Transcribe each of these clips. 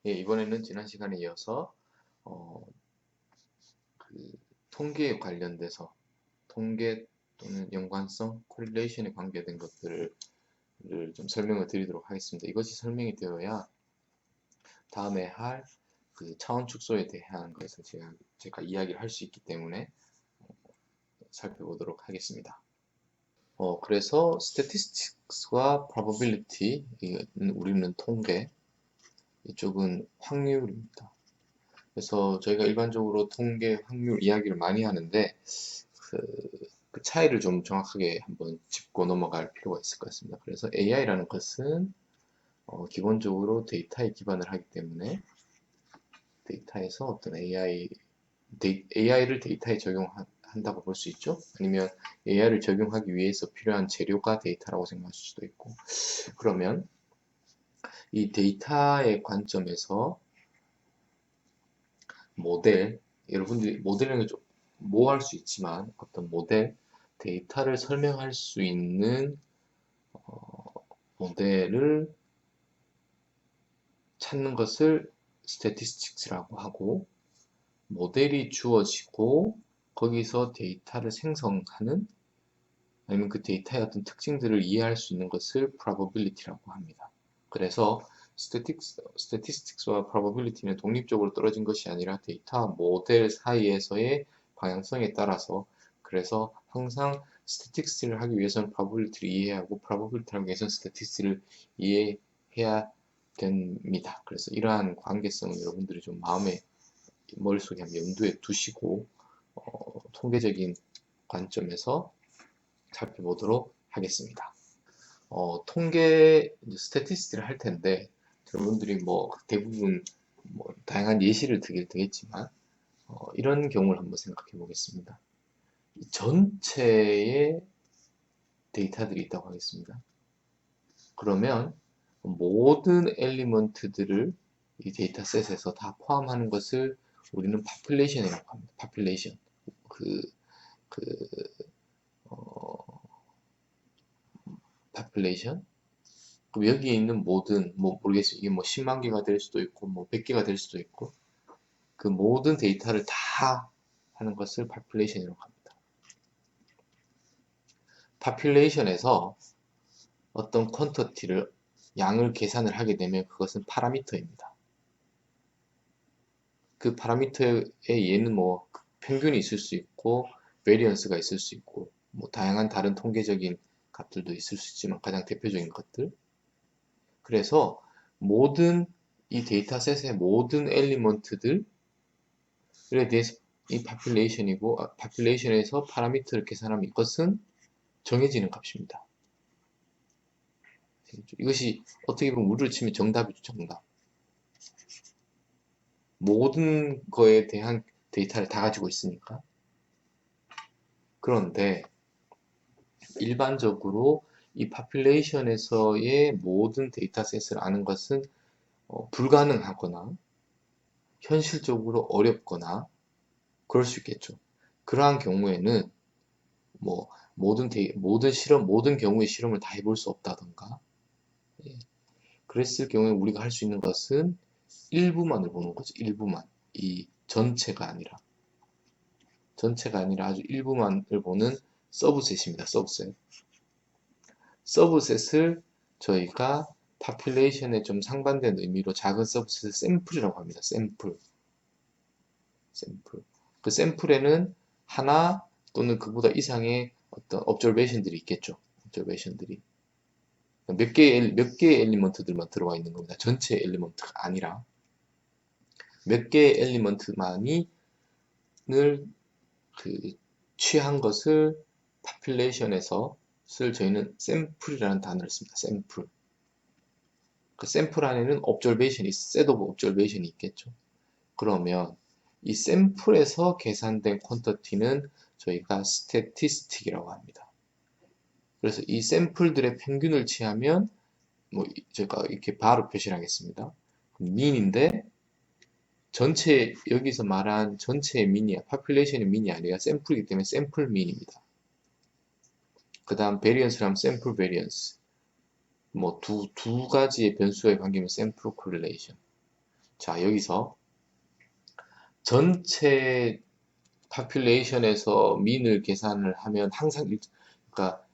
예, 이번에는 지난 시간에 이어서 어, 그 통계에 관련돼서 통계 또는 연관성, 코릴레이션에 관계된 것들을 좀 설명을 드리도록 하겠습니다. 이것이 설명이 되어야 다음에 할 그 차원 축소에 대한 것을 제가 이야기를 할 수 있기 때문에 살펴보도록 하겠습니다. 그래서 statistics와 probability, 우리는 통계, 이쪽은 확률입니다. 그래서 저희가 일반적으로 통계, 확률 이야기를 많이 하는데 그 차이를 좀 정확하게 한번 짚고 넘어갈 필요가 있을 것 같습니다. 그래서 AI라는 것은 기본적으로 데이터에 기반을 하기 때문에 데이터에서 어떤 AI를 데이터에 적용한다고 볼 수 있죠. 아니면 AI를 적용하기 위해서 필요한 재료가 데이터라고 생각할 수도 있고, 그러면 이 데이터의 관점에서 모델, 여러분들이 모델링을 좀 모호할 수 있지만 어떤 모델, 데이터를 설명할 수 있는 모델을 찾는 것을 statistics라고 하고, 모델이 주어지고 거기서 데이터를 생성하는, 아니면 그 데이터의 어떤 특징들을 이해할 수 있는 것을 probability라고 합니다. 그래서 statistics와 probability는 독립적으로 떨어진 것이 아니라 데이터와 모델 사이에서의 방향성에 따라서, 그래서 항상 statistics를 하기 위해서는 probability를 이해하고 probability를 하기 위해서는 statistics를 이해해야 됩니다. 그래서 이러한 관계성을 여러분들이 좀 마음에, 머릿속에 한번 염두에 두시고 통계적인 관점에서 살펴보도록 하겠습니다. 통계 스태티스틱을 할 텐데 여러분들이 뭐 대부분 뭐 다양한 예시를 들겠지만 이런 경우를 한번 생각해 보겠습니다. 전체의 데이터들이 있다고 하겠습니다. 그러면 모든 엘리먼트들을 이 데이터셋에서 다 포함하는 것을 우리는 population이라고 합니다. population. 그, 그, population. 그럼 여기에 있는 모든, 뭐 모르겠어요. 이게 뭐 10만 개가 될 수도 있고, 뭐 100개가 될 수도 있고, 그 모든 데이터를 다 하는 것을 population이라고 합니다. population에서 어떤 퀀터티를, 양을 계산을 하게 되면 그것은 파라미터입니다. 그 파라미터에 얘는 뭐 평균이 있을 수 있고, 베리언스가 있을 수 있고, 뭐 다양한 다른 통계적인 값들도 있을 수 있지만 가장 대표적인 것들. 그래서 모든 이 데이터셋의 모든 엘리먼트들에 대해서 이 population이고, population에서 파라미터를 계산하면 이것은 정해지는 값입니다. 이것이 어떻게 보면 우리로 치면 정답이죠, 정답. 모든 거에 대한 데이터를 다 가지고 있으니까. 그런데 일반적으로 이 population에서의 모든 데이터셋을 아는 것은 불가능하거나 현실적으로 어렵거나 그럴 수 있겠죠. 그러한 경우에는 뭐 모든 경우의 실험을 다 해볼 수 없다던가, 예. 그랬을 경우에 우리가 할 수 있는 것은 일부만을 보는 거죠. 일부만. 이 전체가 아니라 아주 일부만을 보는 서브셋입니다. 서브셋. 서브셋을 저희가 population에 좀 상반된 의미로 작은 서브셋을 샘플이라고 합니다. 샘플. 그 샘플에는 하나 또는 그보다 이상의 어떤 observation들이 있겠죠. observation들이. 몇 개의 엘리먼트들만 들어가 있는 겁니다. 전체 엘리먼트가 아니라 몇 개의 엘리먼트만이 늘 취한 것을 population에서 저희는 샘플이라는 단어를 씁니다. 샘플. 그 샘플 안에는 observation이, set of observation이 있겠죠. 그러면 이 샘플에서 계산된 퀀터티는 저희가 statistic이라고 합니다. 그래서 이 샘플들의 평균을 취하면 뭐 제가 이렇게 바로 표시를 하겠습니다. mean인데 전체, 여기서 말한 전체의 mean이, population의 mean이 아니라 샘플이기 때문에 샘플 mean입니다. 그 다음 variance를 하면 샘플 variance. 뭐 두 가지의 변수의 관계면 샘플 correlation. 자, 여기서 전체 파퓰레이션에서 민을 계산을 하면 항상 그러니까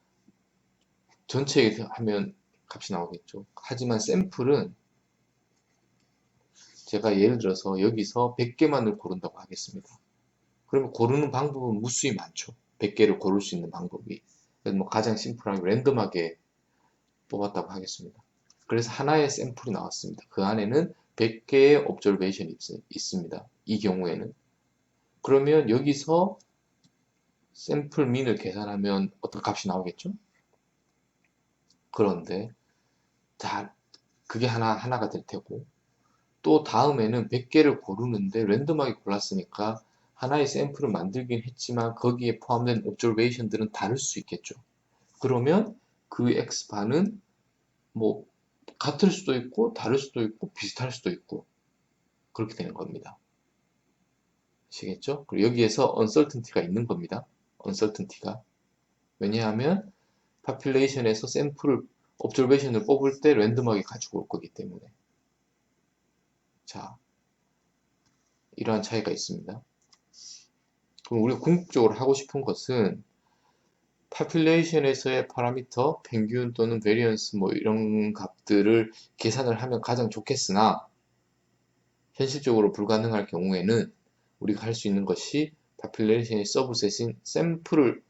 전체 하면 값이 나오겠죠. 하지만 샘플은 제가 예를 들어서 여기서 100개만을 고른다고 하겠습니다. 그러면 고르는 방법은 무수히 많죠. 100개를 고를 수 있는 방법이. 그래서 뭐 가장 심플하게 랜덤하게 뽑았다고 하겠습니다. 그래서 하나의 샘플이 나왔습니다. 그 안에는 100개의 옵저베이션이 있습니다. 이 경우에는. 그러면 여기서 샘플 민을 계산하면 어떤 값이 나오겠죠? 그런데 자, 그게 하나가 될 테고 또 다음에는 100개를 고르는데 랜덤하게 골랐으니까 하나의 샘플을 만들긴 했지만 거기에 포함된 옵저베이션들은 다를 수 있겠죠. 그러면 그 X바는 뭐 같을 수도 있고 다를 수도 있고 비슷할 수도 있고 그렇게 되는 겁니다. 아시겠죠? 그리고 여기에서 uncertainty가 있는 겁니다. uncertainty가. 왜냐하면 population에서 샘플을 observation을 뽑을 때 랜덤하게 가지고 올 거기 때문에. 자, 이러한 차이가 있습니다. 그럼 우리가 궁극적으로 하고 싶은 것은 population에서의 파라미터, 평균 또는 variance 뭐 이런 값들을 계산을 하면 가장 좋겠으나 현실적으로 불가능할 경우에는 우리가 할 수 있는 것이 population의 서브셋인 샘플을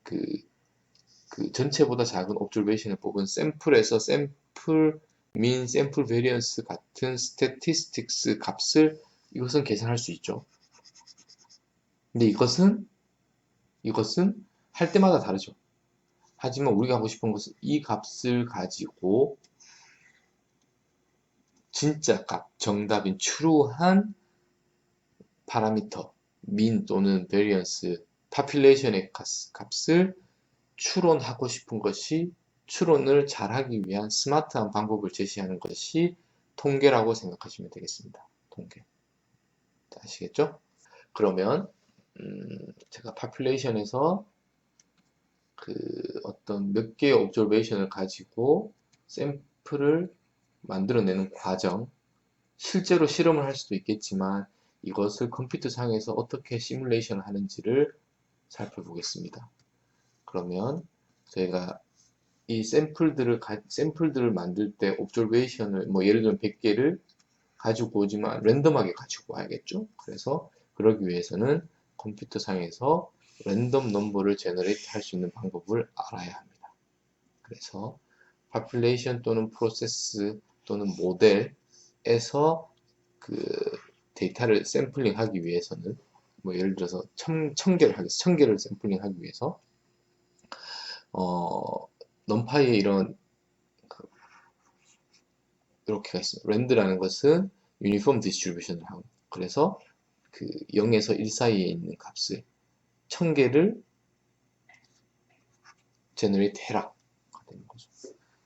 그 전체보다 작은 observation을 뽑은 샘플에서 샘플 mean, 샘플 variance 같은 statistics 값을 이것은 계산할 수 있죠. 근데 이것은 할 때마다 다르죠. 하지만 우리가 하고 싶은 것은 이 값을 가지고 진짜 값, 정답인 true한 파라미터, mean 또는 variance, population의 값을 추론하고 싶은 것이 추론을 잘하기 위한 스마트한 방법을 제시하는 것이 통계라고 생각하시면 되겠습니다. 통계. 아시겠죠? 그러면 제가 population에서 그 어떤 몇 개의 observation을 가지고 샘플을 만들어내는 과정, 실제로 실험을 할 수도 있겠지만 이것을 컴퓨터 상에서 어떻게 시뮬레이션을 하는지를 살펴보겠습니다. 그러면 저희가 이 샘플들을 만들 때 옵저베이션을 뭐 예를 들면 100개를 가지고 오지만 랜덤하게 가지고 와야겠죠. 그래서 그러기 위해서는 컴퓨터 상에서 랜덤 넘버를 제너레이트 할 수 있는 방법을 알아야 합니다. 그래서 population 또는 프로세스 또는 모델에서 그 데이터를 샘플링 하기 위해서는 뭐 예를 들어서 1000개를 샘플링 하기 위해서 넘파이에 이렇게가 있습니다. 랜드라는 것은 유니폼 디스트리뷰션을 하고 그래서 그 0에서 1 사이에 있는 값을 1000개를 제너레이트 해라 되는 거죠.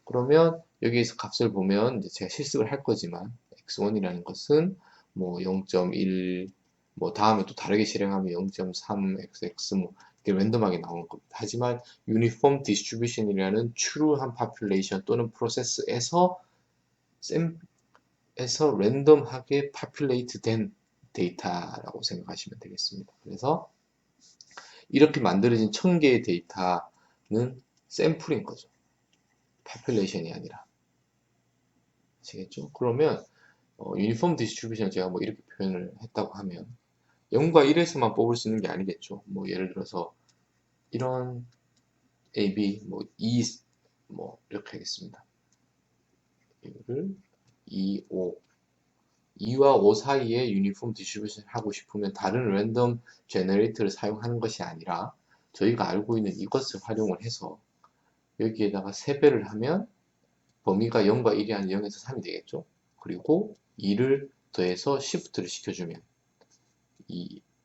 그러면 여기에서 값을 보면 이제 제가 실습을 할 거지만 x1이라는 것은 뭐 0.1 뭐 다음에 또 다르게 실행하면 0.3 xx 뭐 이렇게 랜덤하게 나오는 겁니다. 하지만 유니폼 디스트리뷰션이라는 true한 population 또는 프로세스에서 랜덤하게 populate 된 데이터라고 생각하시면 되겠습니다. 그래서 이렇게 만들어진 1000개의 데이터는 샘플인 거죠. population이 아니라. 아시겠죠? 그러면 유니폼 디스트리뷰션 제가 뭐 이렇게 표현을 했다고 하면 0과 1에서만 뽑을 수 있는 게 아니겠죠. 뭐 예를 들어서 이런 A, B, 뭐 2, 뭐 이렇게 하겠습니다. 이거를 2, 5 2와 5 사이에 유니폼 디스트리뷰션 하고 싶으면 다른 랜덤 제너레이터를 사용하는 것이 아니라 저희가 알고 있는 이것을 활용을 해서 여기에다가 3배를 하면 범위가 0과 1이 아니라 0에서 3이 되겠죠. 그리고 2를 더해서 시프트를 시켜주면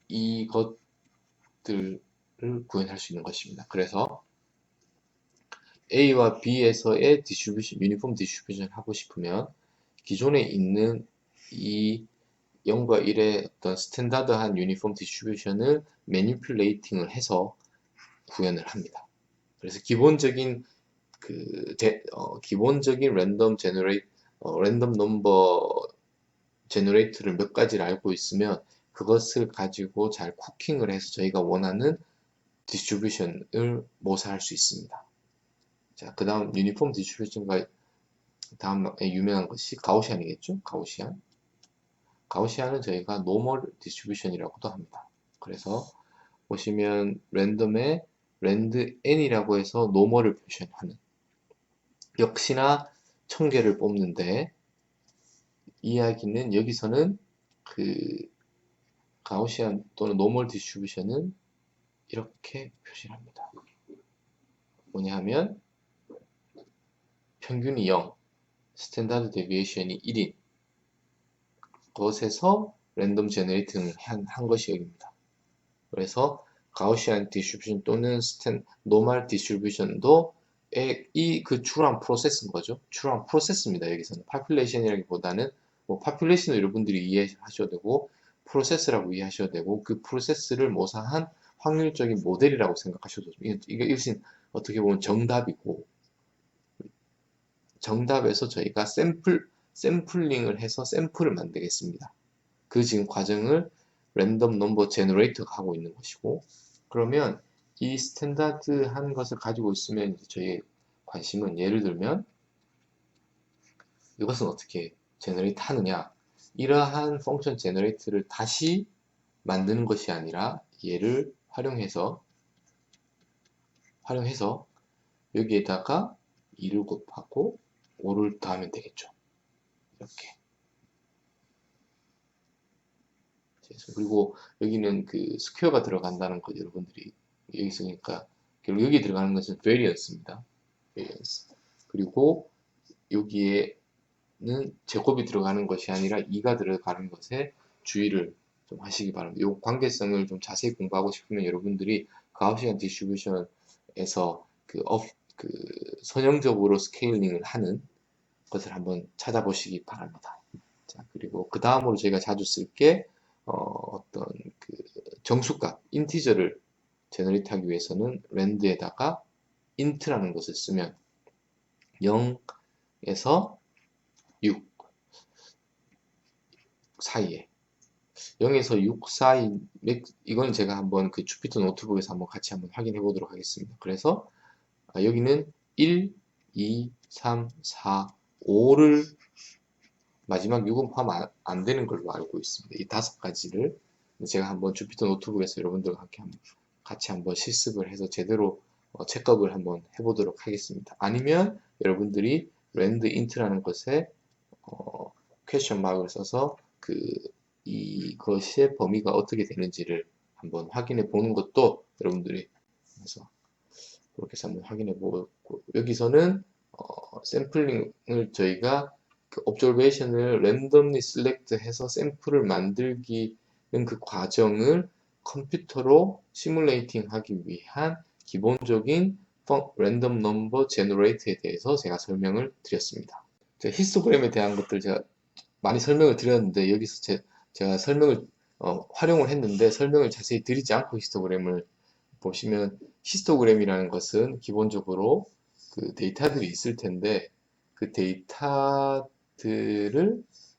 이것들을 구현할 수 있는 것입니다. 그래서 A와 B에서의 유니폼 디스트리뷰션 하고 싶으면 기존에 있는 이 0과 1의 어떤 스탠다드한 유니폼 디스트리뷰션을 매니플레이팅을 해서 구현을 합니다. 그래서 기본적인 랜덤 제너레이트 랜덤 넘버 제너레이터를 몇 가지를 알고 있으면 그것을 가지고 잘 쿠킹을 해서 저희가 원하는 디스트리뷰션을 모사할 수 있습니다. 자, 그 다음 유니폼 디스트리뷰션과 다음에 유명한 것이 가우시안이겠죠? 가우시안은 저희가 노멀 디스트리뷰션이라고도 합니다. 그래서 보시면 랜덤에 랜드 n이라고 해서 노멀을 표시하는, 역시나 1000개를 뽑는데 이야기는 여기서는 그 가우시안 또는 노멀 디스트리뷰션은 이렇게 표시를 합니다. 뭐냐 하면 평균이 0, 스탠다드 데비에이션이 1인 것에서 랜덤 제너레이팅을 한 것이 여기입니다. 그래서 가우시안 디스트리뷰션 또는 노멀 디스트리뷰션도 이 그 추론 프로세스인 거죠. 추론 프로세스입니다. 여기서는 파퓰레이션이라기보다는 뭐 파퓰레이션을 여러분들이 이해하셔도 되고 프로세스라고 이해하셔도 되고 그 프로세스를 모사한 확률적인 모델이라고 생각하셔도 됩니다. 이것은 어떻게 보면 정답이고, 정답에서 저희가 샘플링을 해서 샘플을 만들겠습니다. 그 지금 과정을 랜덤 넘버 제너레이터가 하고 있는 것이고, 그러면 이 스탠다드한 것을 가지고 있으면 이제 저희의 관심은, 예를 들면 이것은 어떻게 제너레이트 하느냐, 이러한 펑션 제너레이트를 다시 만드는 것이 아니라 얘를 활용해서 여기에다가 2를 곱하고 5를 더하면 되겠죠. 이렇게. 그리고 여기는 그 스퀘어가 들어간다는 거 여러분들이 여기 있으니까 결국 여기 들어가는 것은 variance입니다. variance. 그리고 여기에는 제곱이 들어가는 것이 아니라 2가 들어가는 것에 주의를 좀 하시기 바랍니다. 이 관계성을 좀 자세히 공부하고 싶으면 여러분들이 가우시안 디스트리뷰션에서 그 선형적으로 스케일링을 하는 것을 한번 찾아보시기 바랍니다. 자, 그리고 그 다음으로 제가 자주 쓸게 어떤 그 정수값, 인티저를 제너레이트 하기 위해서는 랜드에다가 int라는 것을 쓰면 0에서 6 사이에, 0에서 6 사이, 이건 제가 한번 그 주피터 노트북에서 한번 같이 한번 확인해 보도록 하겠습니다. 그래서 여기는 1, 2, 3, 4, 5를 마지막 6은 포함 안 되는 걸로 알고 있습니다. 이 5가지를 제가 한번 주피터 노트북에서 여러분들과 같이 한번 실습을 해서 제대로 체크업을 한번 해보도록 하겠습니다. 아니면 여러분들이 랜드 인트라는 것에 퀘스천 마크를 써서 이것의 범위가 어떻게 되는지를 한번 확인해 보는 것도 여러분들이 그래서 그렇게 해서 한번 확인해 보고, 여기서는 샘플링을 저희가 그 observation을 randomly select 해서 샘플을 만들기는 그 과정을 컴퓨터로 시뮬레이팅 하기 위한 기본적인 랜덤 넘버 제너레이터에 대해서 제가 설명을 드렸습니다. 히스토그램에 대한 것들 제가 많이 설명을 드렸는데 여기서 제가 설명을 활용을 했는데 설명을 자세히 드리지 않고 히스토그램을 보시면, 히스토그램이라는 것은 기본적으로 그 데이터들이 있을 텐데 그 데이터들을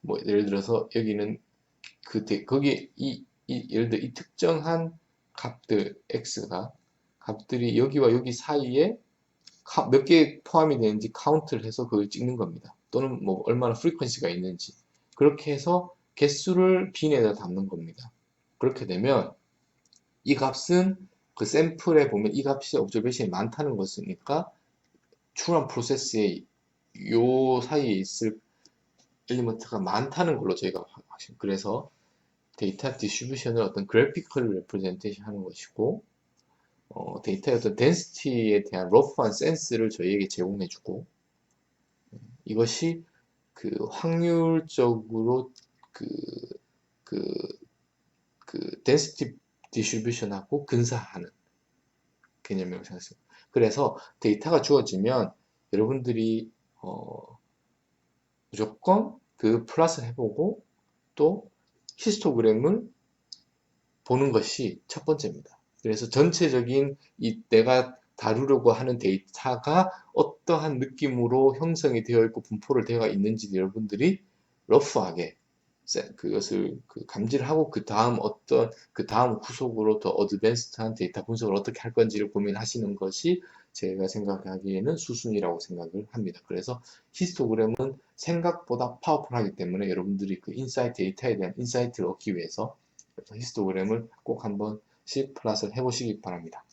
뭐 예를 들어서 여기는 거기에 예를 들어 이 특정한 값들 값들이 여기와 여기 사이에 몇 개 포함이 되는지 카운트를 해서 그걸 찍는 겁니다. 또는 뭐 얼마나 프리퀀시가 있는지 그렇게 해서 개수를 빈에다 담는 겁니다. 그렇게 되면 이 값은 그 샘플에 보면 이 값이 observation이 많다는 것이니까 추론 프로세스에 요 사이에 있을 엘리먼트가 많다는 걸로 저희가 그래서 데이터 디스트리뷰션을 어떤 그래피컬 레프레젠테이션 하는 것이고, 데이터의 어떤 덴시티에 대한 러프한 센스를 저희에게 제공해주고, 이것이 그 확률적으로 그 덴시티 디스트리뷰션하고 근사하는 개념이라고 생각했습니다. 그래서 데이터가 주어지면 여러분들이 무조건 그 플러스를 해보고 또 히스토그램을 보는 것이 첫 번째입니다. 그래서 전체적인 내가 다루려고 하는 데이터가 어떠한 느낌으로 형성이 되어 있고 분포를 되어 있는지 여러분들이 러프하게 그것을 감지를 하고 그 다음 후속으로 더 어드밴스드한 데이터 분석을 어떻게 할 건지를 고민하시는 것이 제가 생각하기에는 수순이라고 생각을 합니다. 그래서 히스토그램은 생각보다 파워풀하기 때문에 여러분들이 그 인사이트 데이터에 대한 인사이트를 얻기 위해서 히스토그램을 꼭 한번씩 플랫을 해보시기 바랍니다.